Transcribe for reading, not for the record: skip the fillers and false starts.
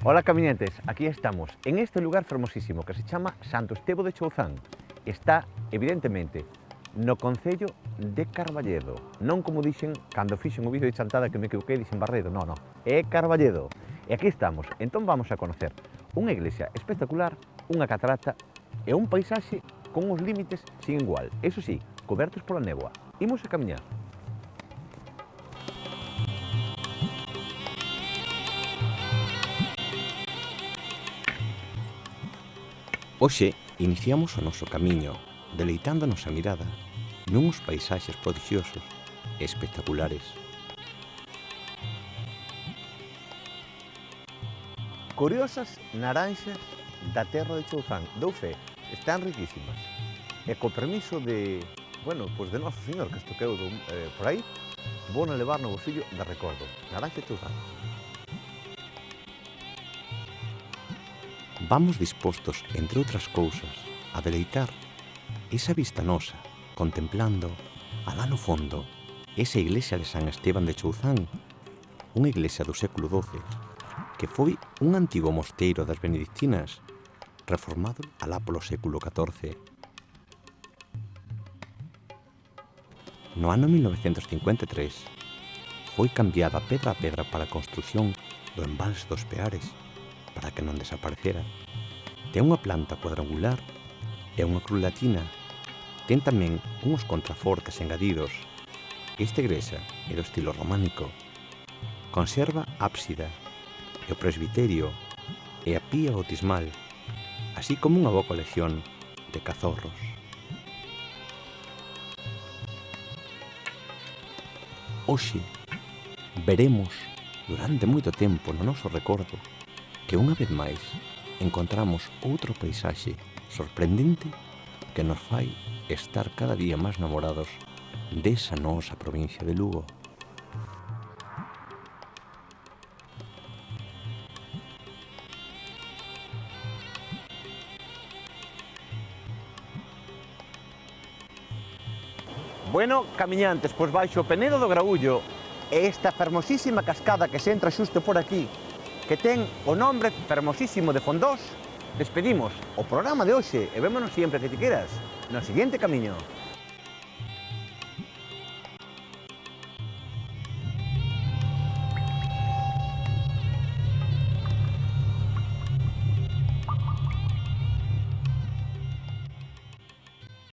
Hola camiñantes, aquí estamos, en este lugar fermosísimo que se chama Santo Estevo de Chouzán. Está, evidentemente, no concello de Carballedo. Non como dixen cando fixen o vídeo de Chantada que me equivoquei, dixen Barredo, non, é Carballedo. E aquí estamos, entón vamos a conocer unha iglesia espectacular, unha catarata e un paisaxe con os límites sin igual. Eso sí, cobertos pola néboa. Imos a camiñar. Hoxe iniciamos o noso camiño deleitándonos a mirada nuns paisaxes prodigiosos e espectaculares. Curiosas naranxas da terra de Chouzán, dou fe, están riquísimas. E co permiso de, bueno, pois de Noso Señor, que estoqueu por aí, vou a levar no bolsillo de recordo. Naranxa de Chouzán. Vamos dispostos, entre outras cousas, a deleitar esa vista nosa, contemplando, alá no fondo, esa iglesia de San Esteban de Chouzán, unha iglesia do século XII, que foi un antigo mosteiro das benedictinas, reformado alá polo século XIV. No ano 1953, foi cambiada pedra a pedra para a construción do embalse dos Peares, para que non desaparecera. Ten unha planta cuadrangular e unha cruz latina. Ten tamén uns contrafortes engadidos. Esta igrexa é do estilo románico. Conserva ábsida e o presbiterio e a pía bautismal, así como unha boa colección de cazorros. Hoxe veremos durante moito tempo no noso recordo que unha vez máis encontramos outro paisaxe sorprendente que nos fai estar cada día máis namorados desa nosa provincia de Lugo. Bueno, camiñantes, pois baixo o Penedo do Graúllo e esta fermosísima cascada que se entra xusto por aquí, que ten o nombre fermosísimo de Fondós, despedimos o programa de hoxe e vémonos sempre que te queras no seguinte camiño.